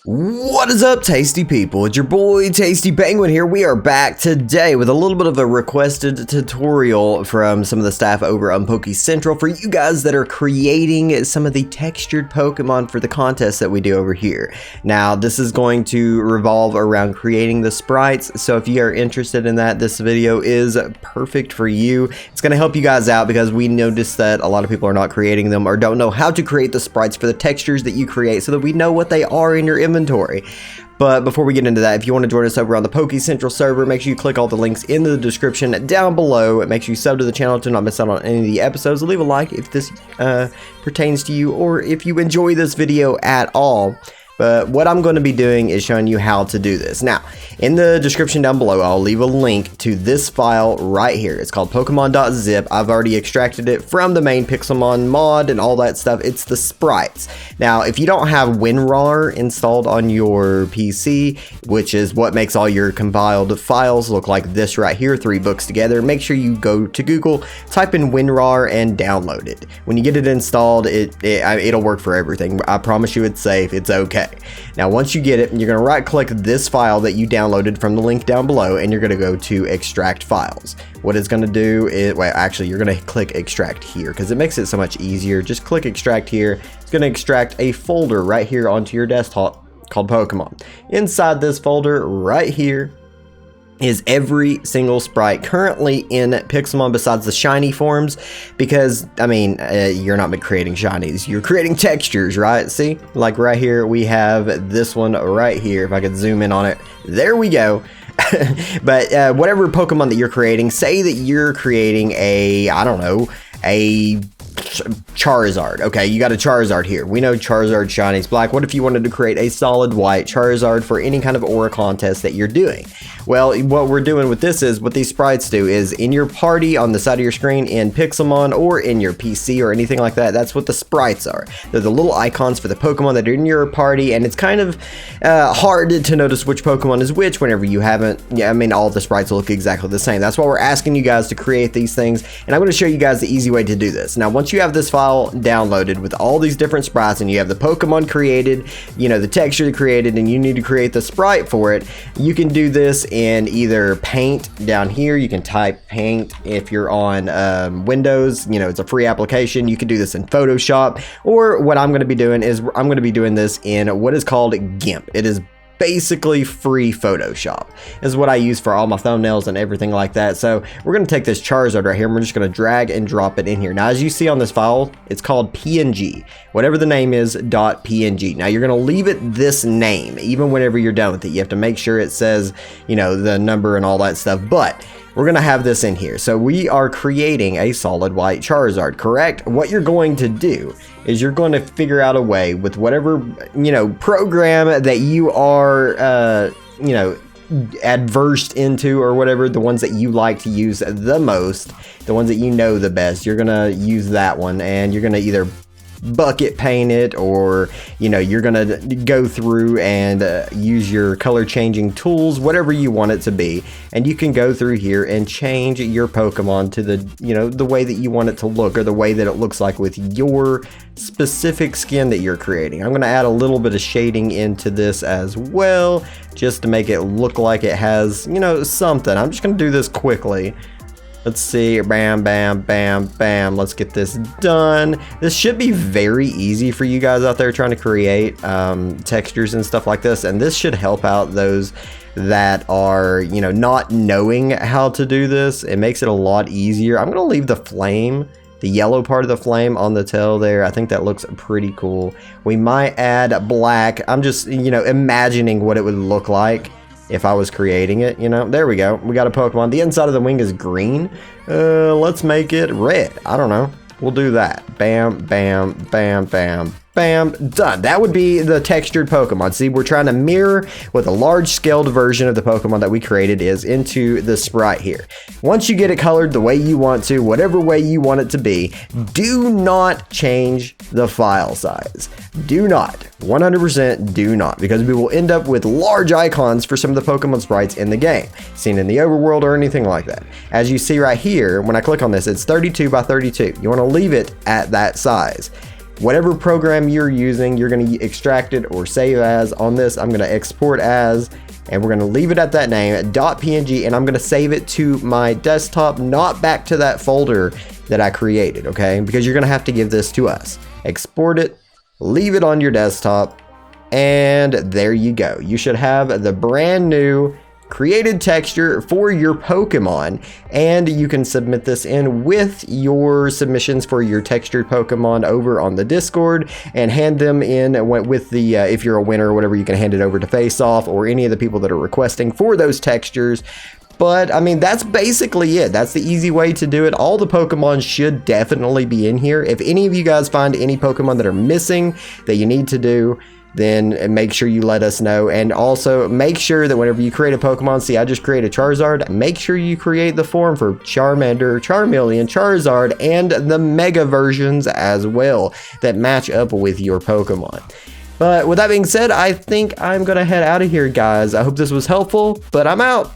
What is up, tasty people? It's your boy Tasty Penguin here. We are back today with a little bit of a requested tutorial from some of the staff over on Pokecentral for you guys that are creating some of the textured Pokemon for the contest that we do over here. Now, this is going to revolve around creating the sprites, so if you are interested in that, this video is perfect for you. It's going to help you guys out because we noticed that a lot of people are not creating them or don't know how to create the sprites for the textures that you create so that we know what they are in your inventory. But before we get into that, if you want to join us over on the Pokecentral server, make sure you click all the links in the description down below. Make sure you sub to the channel to not miss out on any of the episodes. Leave a like if this pertains to you or if you enjoy this video at all. But what I'm going to be doing is showing you how to do this. Now, in the description down below, I'll leave a link to this file right here. It's called Pokemon.zip. I've already extracted it from the main Pixelmon mod and all that stuff. It's the sprites. Now, if you don't have WinRAR installed on your PC, which is what makes all your compiled files look like this right here, 3 books together, make sure you go to Google, type in WinRAR and download it. When you get it installed, it'll work for everything. I promise you it's safe. It's okay. Now, once you get it, you're going to right click this file that you downloaded from the link down below, and you're going to go to extract files. What it's going to do is, well, actually, you're going to click extract here because it makes it so much easier. Just click extract here. It's going to extract a folder right here onto your desktop called Pokemon. Inside this folder right here is every single sprite currently in Pixelmon besides the shiny forms, because I mean you're not creating shinies, you're creating textures, right? See, like right here we have this one right here. If I could zoom in on it, there we go. But whatever Pokemon that you're creating, say that you're creating a, I don't know, a Charizard. Okay, you got a Charizard here. We know Charizard shinies black. What if you wanted to create a solid white Charizard for any kind of aura contest that you're doing? Well, what we're doing with this is, what these sprites do is, in your party on the side of your screen in Pixelmon or in your PC or anything like that, that's what the sprites are. They're the little icons for the Pokemon that are in your party, and it's kind of hard to notice which Pokemon is which whenever you haven't, I mean, all the sprites look exactly the same. That's why we're asking you guys to create these things, and I'm going to show you guys the easy way to do this. Now, once you have this file downloaded with all these different sprites and you have the Pokemon created, you know, the texture created, and you need to create the sprite for it, you can do this in either Paint down here. You can type Paint if you're on Windows. You know, it's a free application. You can do this in Photoshop, or what I'm going to be doing is I'm going to be doing this in what is called GIMP. It is basically free Photoshop. This is what I use for all my thumbnails and everything like that. So we're going to take this Charizard right here and we're just going to drag and drop it in here. Now, as you see on this file, it's called PNG. Whatever the name is, .png. Now, you're going to leave it this name even whenever you're done with it. You have to make sure it says, you know, the number and all that stuff. But we're going to have this in here. So we are creating a solid white Charizard, correct? What you're going to do is you're going to figure out a way with whatever, you know, program that you are, you know, adversed into, or whatever, the ones that you like to use the most, the ones that you know the best. You're going to use that one, and you're going to either bucket paint it, or you know, you're gonna go through and use your color changing tools, whatever you want it to be, and you can go through here and change your Pokemon to the, you know, the way that you want it to look, or the way that it looks like with your specific skin that you're creating. I'm gonna add a little bit of shading into this as well, just to make it look like it has, you know, something. I'm just gonna do this quickly. Let's see, bam, bam, bam, bam. Let's get this done. This should be very easy for you guys out there trying to create textures and stuff like this. And this should help out those that are, you know, not knowing how to do this. It makes it a lot easier. I'm going to leave the flame, the yellow part of the flame on the tail there. I think that looks pretty cool. We might add black. I'm just, you know, imagining what it would look like if I was creating it, you know. There we go. We got a Pokemon. The inside of the wing is green. Let's make it red. I don't know. We'll do that. Bam, bam, bam, bam, bam. Done. That would be the textured Pokemon. See, we're trying to mirror what the large scaled version of the Pokemon that we created is into the sprite here. Once you get it colored the way you want to, whatever way you want it to be, do not change the file size. Do not. 100% do not, because we will end up with large icons for some of the Pokemon sprites in the game, seen in the overworld or anything like that. As you see right here, when I click on this, it's 32 by 32. You want to leave it at that size. whatever program you're using, you're going to extract it or save as. On this, I'm going to export as, and we're going to leave it at that name, .png, and I'm going to save it to my desktop, not back to that folder that I created, okay? Because you're going to have to give this to us. Export it, leave it on your desktop, and there you go. You should have the brand new created texture for your Pokemon, and you can submit this in with your submissions for your textured Pokemon over on the Discord and hand them in with the if you're a winner or whatever, you can hand it over to Face Off or any of the people that are requesting for those textures. But I mean, that's basically it. That's the easy way to do it. All the Pokemon should definitely be in here. If any of you guys find any Pokemon that are missing that you need to do, then make sure you let us know. And also make sure that whenever you create a Pokemon, see, I just created Charizard, make sure you create the form for Charmander, Charmeleon, Charizard, and the Mega versions as well that match up with your Pokemon. But with that being said, I think I'm gonna head out of here, guys. I hope this was helpful, but I'm out.